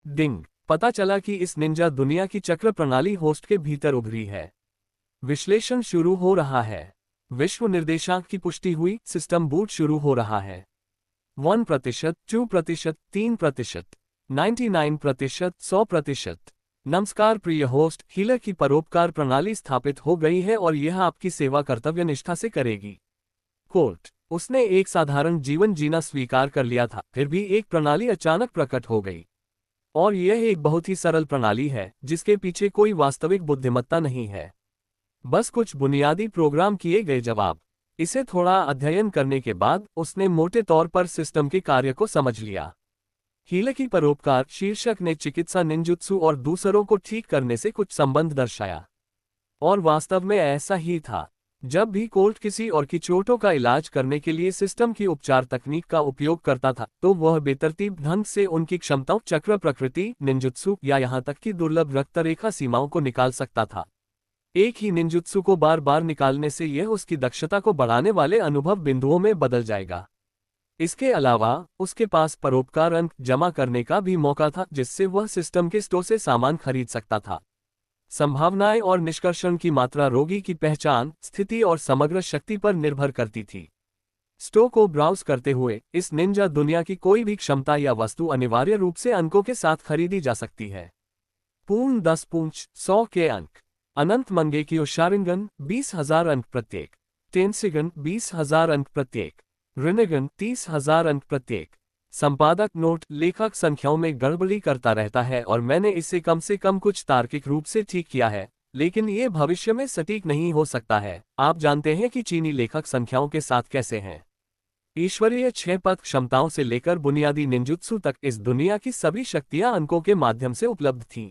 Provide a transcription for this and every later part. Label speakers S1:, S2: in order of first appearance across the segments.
S1: डिंग, पता चला कि इस निंजा दुनिया की चक्र प्रणाली होस्ट के भीतर उभरी है। विश्लेषण शुरू हो रहा है। विश्व निर्देशांक की पुष्टि हुई, सिस्टम बूट शुरू हो रहा है। 1%, 2%, 3%, 99%, 100%। नमस्कार प्रिय होस्ट, हीलर की परोपकार प्रणाली स्थापित हो गई है और यह आपकी सेवा कर्तव्य निष्ठा से करेगी। कोर्ट, उसने एक साधारण जीवन जीना स्वीकार कर लिया था, फिर भी एक प्रणाली अचानक प्रकट हो गई। और यह एक बहुत ही सरल प्रणाली है, जिसके पीछे कोई वास्तविक बुद्धिमत्ता नहीं है। बस कुछ बुनियादी प्रोग्राम किए गए जवाब। इसे थोड़ा अध्ययन करने के बाद उसने मोटे तौर पर सिस्टम के कार्य को समझ लिया। हीले की परोपकार शीर्षक ने चिकित्सा निंजुत्सु और दूसरों को ठीक करने से कुछ संबंध दर्शाया। और वास्तव में ऐसा ही था। जब भी कोल्ट किसी और की चोटों का इलाज करने के लिए सिस्टम की उपचार तकनीक का उपयोग करता था, तो वह बेतरतीब ढंग से उनकी क्षमताओं, चक्र प्रकृति, निंजुत्सु या यहां तक कि दुर्लभ रक्तरेखा सीमाओं को निकाल सकता था। एक ही निंजुत्सु को बार बार निकालने से यह उसकी दक्षता को बढ़ाने वाले अनुभव बिंदुओं में बदल जाएगा। इसके अलावा उसके पास परोपकार अंक जमा करने का भी मौका था, जिससे वह सिस्टम के स्टोर से सामान खरीद सकता था। संभावनाएं और निष्कर्षण की मात्रा रोगी की पहचान, स्थिति और समग्र शक्ति पर निर्भर करती थी। स्टोर को ब्राउज करते हुए इस निंजा दुनिया की कोई भी क्षमता या वस्तु अनिवार्य रूप से अंकों के साथ खरीदी जा सकती है। पूर्ण 10 पूंछ 100 के अंक। अनंत मंगेकियो शारिंगन 20,000 अंक प्रत्येक। टेंसिगन 20,000 अंक प्रत्येक। रिनेगन 30,000 अंक प्रत्येक। संपादक नोट, लेखक संख्याओं में गड़बड़ी करता रहता है और मैंने इसे कम से कम कुछ तार्किक रूप से ठीक किया है, लेकिन ये भविष्य में सटीक नहीं हो सकता है। आप जानते हैं कि चीनी लेखक संख्याओं के साथ कैसे हैं। ईश्वरीय 6 पद क्षमताओं से लेकर बुनियादी निंजुत्सु तक इस दुनिया की सभी शक्तियां अंकों के माध्यम से उपलब्ध थीं।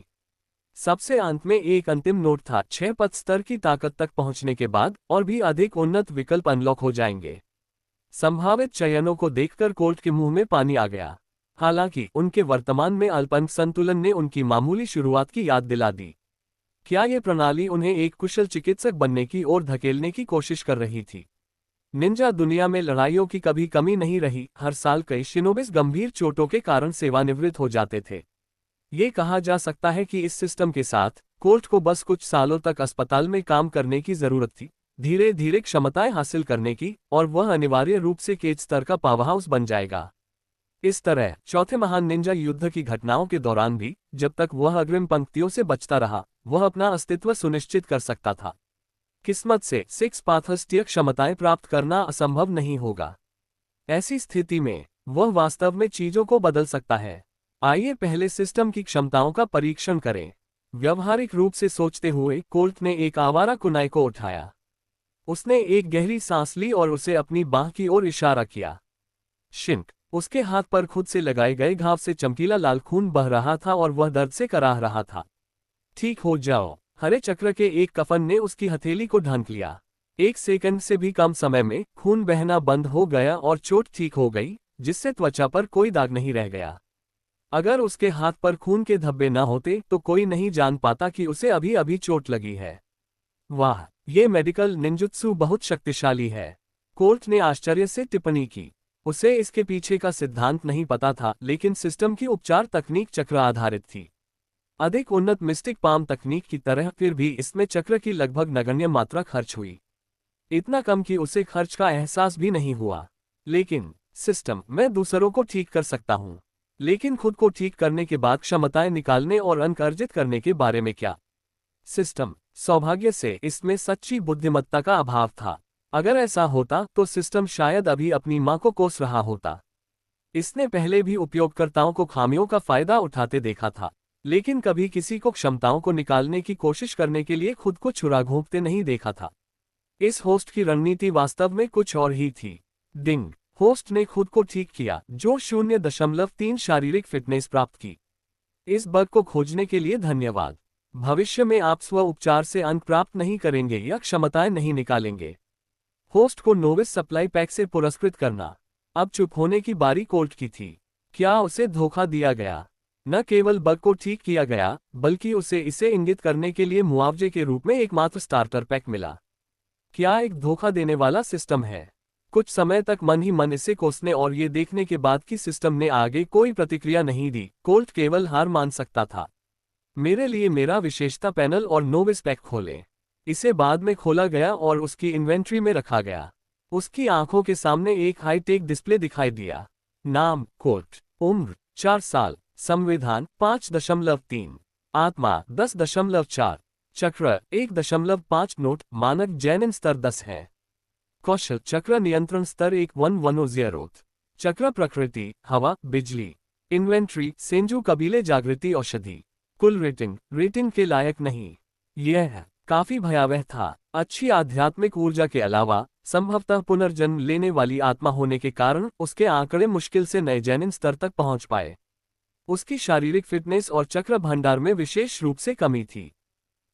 S1: सबसे अंत में एक अंतिम नोट था, 6 पद स्तर की ताकत तक पहुंचने के बाद और भी अधिक उन्नत विकल्प अनलॉक हो जाएंगे। संभावित चयनों को देखकर कोल्ट के मुंह में पानी आ गया। हालांकि उनके वर्तमान में अल्पंक संतुलन ने उनकी मामूली शुरुआत की याद दिला दी। क्या यह प्रणाली उन्हें एक कुशल चिकित्सक बनने की ओर धकेलने की कोशिश कर रही थी? निंजा दुनिया में लड़ाइयों की कभी कमी नहीं रही। हर साल कई शिनोबिस गंभीर चोटों के कारण सेवानिवृत्त हो जाते थे। ये कहा जा सकता है कि इस सिस्टम के साथ कोल्ट को बस कुछ सालों तक अस्पताल में काम करने की जरूरत थी, धीरे धीरे क्षमताएं हासिल करने की, और वह अनिवार्य रूप से केज स्तर का पावरहाउस बन जाएगा। इस तरह चौथे महान निंजा युद्ध की घटनाओं के दौरान भी, जब तक वह अग्रिम पंक्तियों से बचता रहा, वह अपना अस्तित्व सुनिश्चित कर सकता था। किस्मत से 6 पाथस्टीय क्षमताएं प्राप्त करना असंभव नहीं होगा। ऐसी स्थिति में वह वास्तव में चीजों को बदल सकता है। आइए पहले सिस्टम की क्षमताओं का परीक्षण करें। व्यवहारिक रूप से सोचते हुए कोल्ट ने एक आवारा कुनाई को उठाया। उसने एक गहरी सांस ली और उसे अपनी बाह की ओर इशारा किया। शिंक, उसके हाथ पर खुद से लगाए गए घाव से चमकीला लाल खून बह रहा था और वह दर्द से कराह रहा था। ठीक हो जाओ। हरे चक्र के एक कफन ने उसकी हथेली को ढांक लिया। 1 सेकंड से भी कम समय में खून बहना बंद हो गया और चोट ठीक हो गई, जिससे त्वचा पर कोई दाग नहीं रह गया। अगर उसके हाथ पर खून के धब्बे न होते तो कोई नहीं जान पाता कि उसे अभी अभी चोट लगी है। वाह, ये मेडिकल निंजुत्सु बहुत शक्तिशाली है, कोल्ट ने आश्चर्य से टिप्पणी की। उसे इसके पीछे का सिद्धांत नहीं पता था, लेकिन सिस्टम की उपचार तकनीक चक्र आधारित थी। अधिक उन्नत मिस्टिक पाम तकनीक की तरह, फिर भी इसमें चक्र की लगभग नगण्य मात्रा खर्च हुई। इतना कम कि उसे खर्च का एहसास भी नहीं हुआ। लेकिन सिस्टम, मैं दूसरों को ठीक कर सकता हूं, लेकिन खुद को ठीक करने के बाद क्षमताएं निकालने और अंक अर्जित करने के बारे में क्या? सिस्टम, सौभाग्य से इसमें सच्ची बुद्धिमत्ता का अभाव था। अगर ऐसा होता तो सिस्टम शायद अभी अपनी मां को कोस रहा होता। इसने पहले भी उपयोगकर्ताओं को खामियों का फायदा उठाते देखा था, लेकिन कभी किसी को क्षमताओं को निकालने की कोशिश करने के लिए खुद को छुरा घोंपते नहीं देखा था। इस होस्ट की रणनीति वास्तव में कुछ और ही थी। डिंग, होस्ट ने खुद को ठीक किया, जो 0.3 शारीरिक फिटनेस प्राप्त की। इस बग को खोजने के लिए धन्यवाद। भविष्य में आप स्व उपचार से अंक प्राप्त नहीं करेंगे या क्षमताएं नहीं निकालेंगे। होस्ट को नोविस सप्लाई पैक से पुरस्कृत करना। अब चुप होने की बारी कोल्ट की थी। क्या उसे धोखा दिया गया? न केवल बग को ठीक किया गया, बल्कि उसे इसे इंगित करने के लिए मुआवजे के रूप में एकमात्र स्टार्टर पैक मिला। क्या एक धोखा देने वाला सिस्टम है? कुछ समय तक मन ही मन इसे कोसने और ये देखने के बाद कि सिस्टम ने आगे कोई प्रतिक्रिया नहीं दी, कोल्ट केवल हार मान सकता था। मेरे लिए मेरा विशेषता पैनल और नोविस पैक खोलें। इसे बाद में खोला गया और उसकी इन्वेंट्री में रखा गया। उसकी आंखों के सामने एक हाईटेक डिस्प्ले दिखाई दिया। नाम कोल्ट, उम्र 4 साल, संविधान 5.3, आत्मा 10.4, चक्र 1.5 नोट, मानक जैनिन स्तर 10 है। कौशल चक्र नियंत्रण स्तर 1110, चक्र प्रकृति हवा बिजली, इन्वेंट्री सेंजू कबीले जागृति औषधि, कुल रेटिंग के लायक नहीं। यह काफी भयावह था। अच्छी आध्यात्मिक ऊर्जा के अलावा संभवतः पुनर्जन्म लेने वाली आत्मा होने के कारण उसके आंकड़े मुश्किल से नए जैनिन स्तर तक पहुंच पाए। उसकी शारीरिक फिटनेस और चक्र भंडार में विशेष रूप से कमी थी।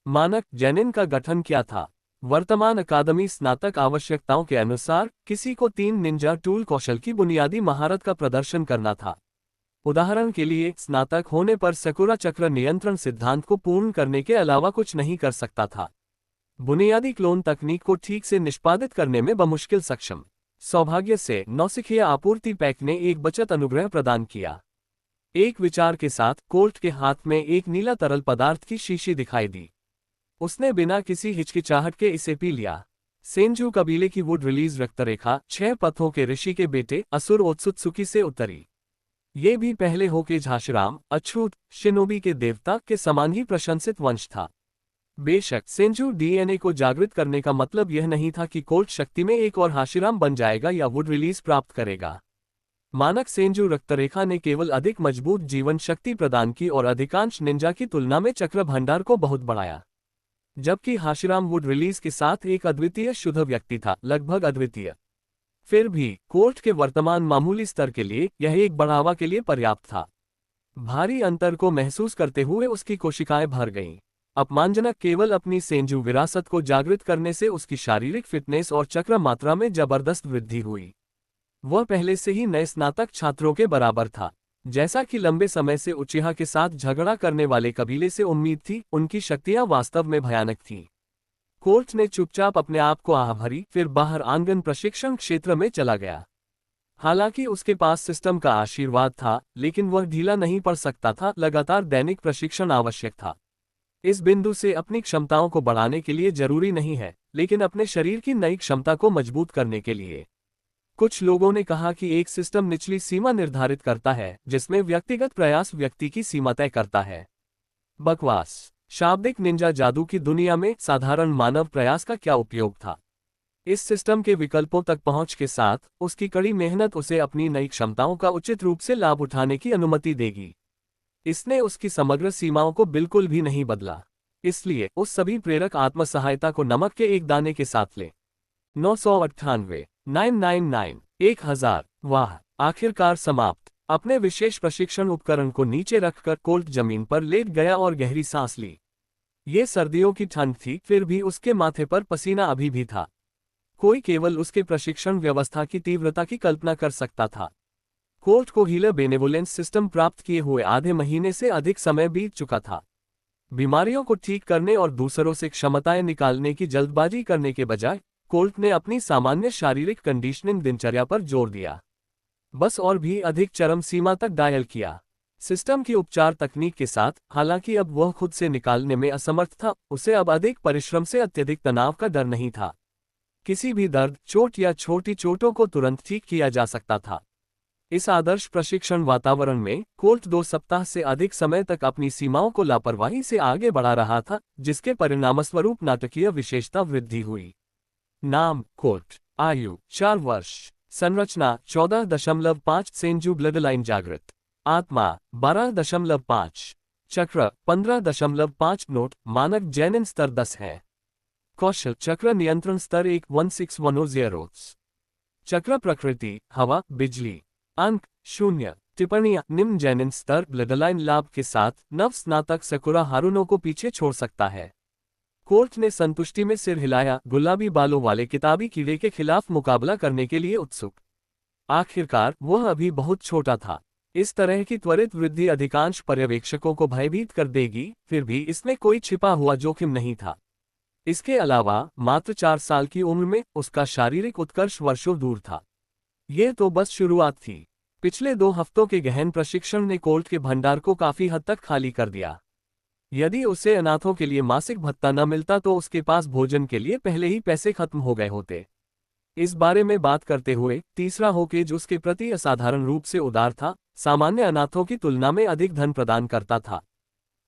S1: मानक जैनिन का गठन क्या था? वर्तमान अकादमी स्नातक आवश्यकताओं के अनुसार किसी को 3 निंजा टूल कौशल की बुनियादी महारत का प्रदर्शन करना था। उदाहरण के लिए स्नातक होने पर सकुरा चक्र नियंत्रण सिद्धांत को पूर्ण करने के अलावा कुछ नहीं कर सकता था। बुनियादी क्लोन तकनीक को ठीक से निष्पादित करने में बमुश्किल सक्षम। सौभाग्य से नौसिखिया आपूर्ति पैक ने एक बचत अनुग्रह प्रदान किया। एक विचार के साथ कोल्ट के हाथ में एक नीला तरल पदार्थ की शीशी दिखाई दी। उसने बिना किसी हिचकिचाहट के इसे पी लिया। सेंजू कबीले की वुड रिलीज रक्तरेखा 6 पथों के ऋषि के बेटे असुर ओत्सुत्सुकी से उतरी। ये भी पहले होके झाशराम अछूत शिनोबी के देवता के समान ही प्रशंसित वंश था। बेशक सेंजू डीएनए को जागृत करने का मतलब यह नहीं था कि कोल्ट शक्ति में एक और हाशिराम बन जाएगा या वुड रिलीज प्राप्त करेगा। मानक सेंजू रक्तरेखा ने केवल अधिक मजबूत जीवन शक्ति प्रदान की और अधिकांश निंजा की तुलना में चक्र भंडार को बहुत बढ़ाया। जबकि हाशिराम वुड रिलीज के साथ एक अद्वितीय शुद्ध व्यक्ति था, लगभग अद्वितीय। फिर भी कोल्ट के वर्तमान मामूली स्तर के लिए यह एक बढ़ावा के लिए पर्याप्त था। भारी अंतर को महसूस करते हुए उसकी कोशिकाएं भर गईं। अपमानजनक केवल अपनी सेंजू विरासत को जागृत करने से उसकी शारीरिक फिटनेस और चक्र मात्रा में जबरदस्त वृद्धि हुई। वह पहले से ही नए स्नातक छात्रों के बराबर था। जैसा कि लंबे समय से उचिहा के साथ झगड़ा करने वाले कबीले से उम्मीद थी, उनकी शक्तियां वास्तव में भयानक थीं। कोल्ट ने चुपचाप अपने आप को आह भरी, फिर बाहर आंगन प्रशिक्षण क्षेत्र में चला गया। हालांकि उसके पास सिस्टम का आशीर्वाद था, लेकिन वह ढीला नहीं पड़ सकता था। लगातार दैनिक प्रशिक्षण आवश्यक था। इस बिंदु से अपनी क्षमताओं को बढ़ाने के लिए जरूरी नहीं है, लेकिन अपने शरीर की नई क्षमता को मजबूत करने के लिए। कुछ लोगों ने कहा कि एक सिस्टम निचली सीमा निर्धारित करता है, जिसमें व्यक्तिगत प्रयास व्यक्ति की सीमा तय करता है। बकवास। शाब्दिक निंजा जादू की दुनिया में साधारण मानव प्रयास का क्या उपयोग था? इस सिस्टम के विकल्पों तक पहुंच के साथ उसकी कड़ी मेहनत उसे अपनी नई क्षमताओं का उचित रूप से लाभ उठाने की अनुमति देगी। इसने उसकी समग्र सीमाओं को बिल्कुल भी नहीं बदला। इसलिए उस सभी प्रेरक आत्म सहायता को नमक के एक दाने के साथ ले। 998, 999, 1000। वाह, आखिरकार समाप्त। अपने विशेष प्रशिक्षण उपकरण को नीचे रखकर कोल्ट जमीन पर लेट गया और गहरी सांस ली। ये सर्दियों की ठंड थी, फिर भी उसके माथे पर पसीना अभी भी था। कोई केवल उसके प्रशिक्षण व्यवस्था की तीव्रता की कल्पना कर सकता था। कोल्ट को हीलर बेनेवोलेंस सिस्टम प्राप्त किए हुए आधे महीने से अधिक समय बीत चुका था। बीमारियों को ठीक करने और दूसरों से क्षमताएं निकालने की जल्दबाजी करने के बजाय कोल्ट ने अपनी सामान्य शारीरिक कंडीशनिंग दिनचर्या पर जोर दिया। बस और भी अधिक चरम सीमा तक डायल किया। सिस्टम की उपचार तकनीक के साथ, हालांकि अब वह खुद से निकालने में असमर्थ था, उसे अब अधिक परिश्रम से अत्यधिक तनाव का डर नहीं था। किसी भी दर्द, चोट या छोटी चोटों को तुरंत ठीक किया जा सकता था। इस आदर्श प्रशिक्षण वातावरण में कोल्ट 2 सप्ताह से अधिक समय तक अपनी सीमाओं को लापरवाही से आगे बढ़ा रहा था, जिसके परिणामस्वरूप नाटकीय विशेषता वृद्धि हुई। नाम कोल्ट, आयु 4 वर्ष, संरचना 14.5 सेंजू ब्लडलाइन जागृत, आत्मा 12.5, चक्र 15.5 नोट, मानक जैनिन स्तर 10 है। कौशल चक्र नियंत्रण स्तर 11610, चक्र प्रकृति हवा बिजली, अंक 0। टिप्पणियां निम्न जैनिन स्तर ब्लडलाइन लाभ के साथ नव स्नातक सकुरा हारुनो को पीछे छोड़ सकता है। कोल्ट ने संतुष्टि में सिर हिलाया, गुलाबी बालों वाले किताबी कीड़े के खिलाफ मुकाबला करने के लिए उत्सुक। आखिरकार वह अभी बहुत छोटा था। इस तरह की त्वरित वृद्धि अधिकांश पर्यवेक्षकों को भयभीत कर देगी, फिर भी इसमें कोई छिपा हुआ जोखिम नहीं था। इसके अलावा मात्र 4 साल की उम्र में उसका शारीरिक उत्कर्ष वर्षों दूर था। यह तो बस शुरुआत थी। पिछले 2 हफ्तों के गहन प्रशिक्षण ने कोल्ट के भंडार को काफी हद तक खाली कर दिया। यदि उसे अनाथों के लिए मासिक भत्ता न मिलता तो उसके पास भोजन के लिए पहले ही पैसे खत्म हो गए होते। इस बारे में बात करते हुए तीसरा होकेज उसके प्रति असाधारण रूप से उदार था, सामान्य अनाथों की तुलना में अधिक धन प्रदान करता था।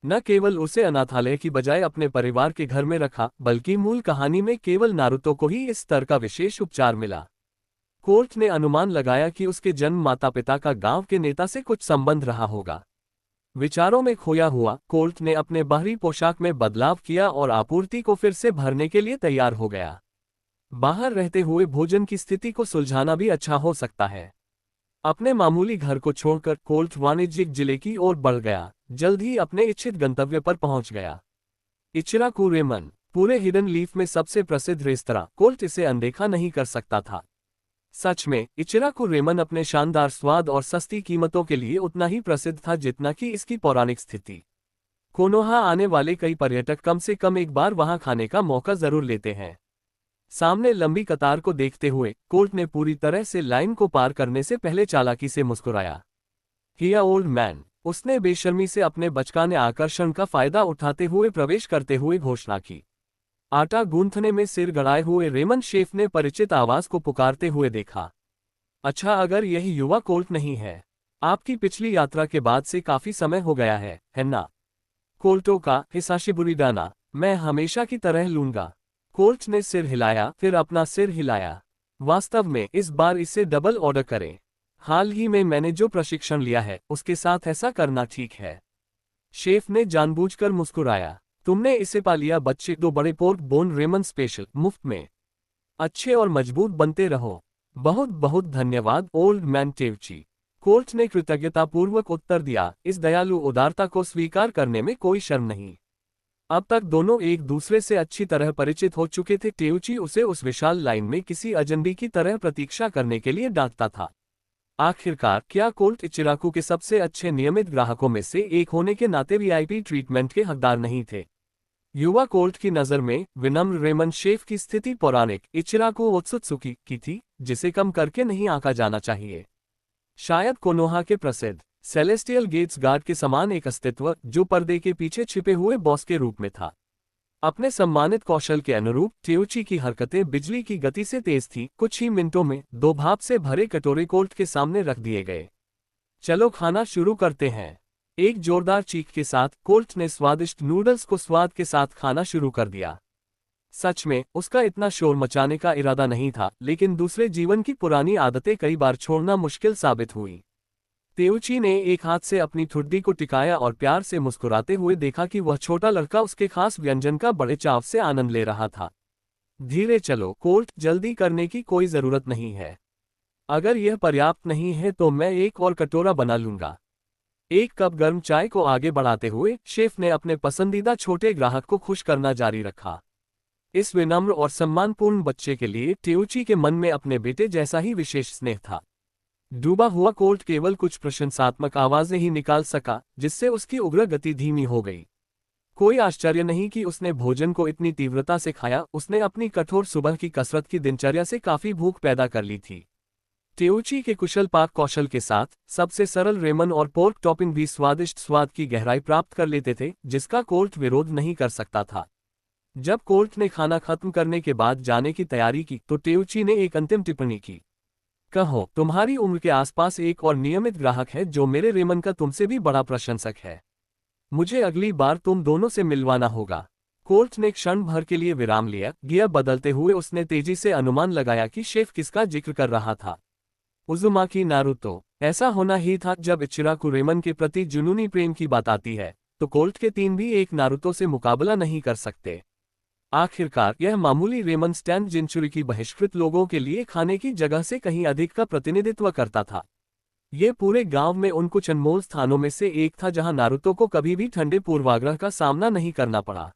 S1: न केवल उसे अनाथालय की बजाय अपने परिवार के घर में रखा, बल्कि मूल कहानी में केवल नारुतो को ही इस स्तर का विशेष उपचार मिला। कोल्ट ने अनुमान लगाया कि उसके जन्म माता पिता का गांव के नेता से कुछ संबंध रहा होगा। विचारों में खोया हुआ कोल्ट ने अपने बाहरी पोशाक में बदलाव किया और आपूर्ति को फिर से भरने के लिए तैयार हो गया। बाहर रहते हुए भोजन की स्थिति को सुलझाना भी अच्छा हो सकता है। अपने मामूली घर को छोड़कर कोल्ट वाणिज्यिक जिले की ओर बढ़ गया, जल्द ही अपने इच्छित गंतव्य पर पहुंच गया। इचिराकु रेमन, पूरे हिडन लीफ में सबसे प्रसिद्ध रेस्तरां, कोल्ट इसे अनदेखा नहीं कर सकता था। सच में इचिराकु रेमन अपने शानदार स्वाद और सस्ती कीमतों के लिए उतना ही प्रसिद्ध था जितना कि इसकी पौराणिक स्थिति। कोनोहा आने वाले कई पर्यटक कम से कम एक बार वहां खाने का मौका जरूर लेते हैं। सामने लंबी कतार को देखते हुए कोल्ट ने पूरी तरह से लाइन को पार करने से पहले चालाकी से मुस्कुराया। हिया ओल्ड मैन, उसने बेशर्मी से अपने बचकाने आकर्षण का फायदा उठाते हुए प्रवेश करते हुए घोषणा की। आटा गूंथने में सिर गड़ाए हुए रेमन शेफ ने परिचित आवाज को पुकारते हुए देखा। अच्छा, अगर यही युवा कोल्ट नहीं है? आपकी पिछली यात्रा के बाद से काफी समय हो गया है ना? कोल्टो का हिसाशिबुरी डाना, मैं हमेशा की तरह लूंगा। कोल्ट ने सिर हिलाया, फिर अपना सिर हिलाया। वास्तव में इस बार इसे डबल ऑर्डर करें। हाल ही में मैंने जो प्रशिक्षण लिया है उसके साथ ऐसा करना ठीक है। शेफ ने जानबूझकर मुस्कुराया। तुमने इसे पा लिया बच्चे, 2 बड़े पोर्क बोन रेमन स्पेशल, मुफ्त में। अच्छे और मजबूत बनते रहो। बहुत बहुत धन्यवाद ओल्ड मैन टेवची, कोल्ट ने कृतज्ञतापूर्वक उत्तर दिया। इस दयालु उदारता को स्वीकार करने में कोई शर्म नहीं। अब तक दोनों एक दूसरे से अच्छी तरह परिचित हो चुके थे। टेवची उसे उस विशाल लाइन में किसी अजनबी की तरह प्रतीक्षा करने के लिए डांटता था। आखिरकार क्या कोल्ट इचिराकु के सबसे अच्छे नियमित ग्राहकों में से एक होने के नाते वीआईपी ट्रीटमेंट के हकदार नहीं थे? युवा कोल्ट की नज़र में विनम्र रेमन शेफ की स्थिति पौराणिक इचिराकु ओत्सुत्सुकी की थी, जिसे कम करके नहीं आंका जाना चाहिए। शायद कोनोहा के प्रसिद्ध सेलेस्टियल गेट्स गार्ड के समान एक अस्तित्व जो पर्दे के पीछे छिपे हुए बॉस के रूप में था। अपने सम्मानित कौशल के अनुरूप टेउची की हरकतें बिजली की गति से तेज थीं। कुछ ही मिनटों में 2 भाप से भरे कटोरे कोल्ट के सामने रख दिए गए। चलो खाना शुरू करते हैं। एक जोरदार चीख के साथ कोल्ट ने स्वादिष्ट नूडल्स को स्वाद के साथ खाना शुरू कर दिया। सच में उसका इतना शोर मचाने का इरादा नहीं था, लेकिन दूसरे जीवन की पुरानी आदतें कई बार छोड़ना मुश्किल साबित हुई। तेउची ने एक हाथ से अपनी ठुड्डी को टिकाया और प्यार से मुस्कुराते हुए देखा कि वह छोटा लड़का उसके खास व्यंजन का बड़े चाव से आनंद ले रहा था। धीरे चलो कोल्ट, जल्दी करने की कोई जरूरत नहीं है। अगर यह पर्याप्त नहीं है तो मैं एक और कटोरा बना लूंगा। एक कप गर्म चाय को आगे बढ़ाते हुए शेफ ने अपने पसंदीदा छोटे ग्राहक को खुश करना जारी रखा। इस विनम्र और सम्मानपूर्ण बच्चे के लिए टेउची के मन में अपने बेटे जैसा ही विशेष स्नेह था। डूबा हुआ कोल्ट केवल कुछ प्रशंसात्मक आवाजें ही निकाल सका, जिससे उसकी उग्र गति धीमी हो गई। कोई आश्चर्य नहीं कि उसने भोजन को इतनी तीव्रता से खाया। उसने अपनी कठोर सुबह की कसरत की दिनचर्या से काफी भूख पैदा कर ली थी। टेउची के कुशल पाक कौशल के साथ सबसे सरल रेमन और पोर्क टॉपिंग भी स्वादिष्ट स्वाद की गहराई प्राप्त कर लेते थे, जिसका कोल्ट विरोध नहीं कर सकता था। जब कोल्ट ने खाना खत्म करने के बाद जाने की तैयारी की तो टेउची ने एक अंतिम टिप्पणी की। कहो, तुम्हारी उम्र के आसपास एक और नियमित ग्राहक है जो मेरे रेमन का तुमसे भी बड़ा प्रशंसक है। मुझे अगली बार तुम दोनों से मिलवाना होगा। कोल्ट ने क्षण भर के लिए विराम लिया। गियर बदलते हुए उसने तेजी से अनुमान लगाया कि शेफ किसका जिक्र कर रहा था। Uzumaki Naruto. ऐसा होना ही था। जब इचिराकु रेमन के प्रति जुनूनी प्रेम की बात आती है तो कोल्ट के 3 भी एक नारुतो से मुकाबला नहीं कर सकते। आखिरकार यह मामूली रेमन स्टैंड जिनचुरिकी बहिष्कृत लोगों के लिए खाने की जगह से कहीं अधिक का प्रतिनिधित्व करता था। ये पूरे गांव में उन कुछ अनमोल स्थानों में से एक था जहां नारुतो को कभी भी ठंडे पूर्वाग्रह का सामना नहीं करना पड़ा।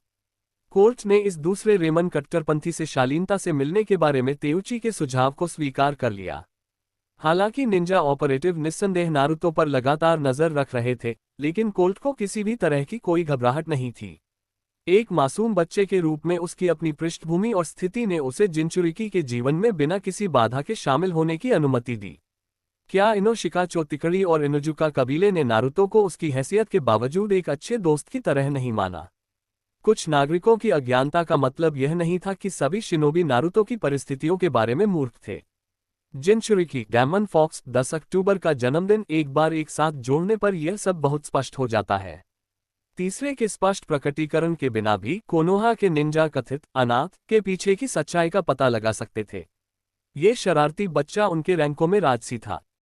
S1: कोल्ट ने इस दूसरे रेमन कट्टरपंथी से शालीनता से मिलने के बारे में तेउची के सुझाव को स्वीकार कर लिया। हालांकि निंजा ऑपरेटिव निस्संदेह नारुतो पर लगातार नजर रख रहे थे, लेकिन कोल्ट को किसी भी तरह की कोई घबराहट नहीं थी। एक मासूम बच्चे के रूप में उसकी अपनी पृष्ठभूमि और स्थिति ने उसे जिनचुरिकी के जीवन में बिना किसी बाधा के शामिल होने की अनुमति दी। क्या इनोशिका चोतिकड़ी और इनुजुका कबीले ने नारुतो को उसकी हैसियत के बावजूद एक अच्छे दोस्त की तरह नहीं माना? कुछ नागरिकों की अज्ञानता का मतलब यह नहीं था कि सभी शिनोबी नारुतो की परिस्थितियों के बारे में मूर्ख थे। जिनचुरिकी डेमन फॉक्स 10 अक्टूबर का जन्मदिन एक बार एक साथ जोड़ने पर यह सब बहुत स्पष्ट हो जाता है। तीसरे के स्पष्ट प्रकटीकरण के बिना भी कोनोहा के निंजा कथित अनाथ के पीछे की सच्चाई का पता लगा सकते थे। ये शरारती बच्चा उनके रैंकों में राजसी था।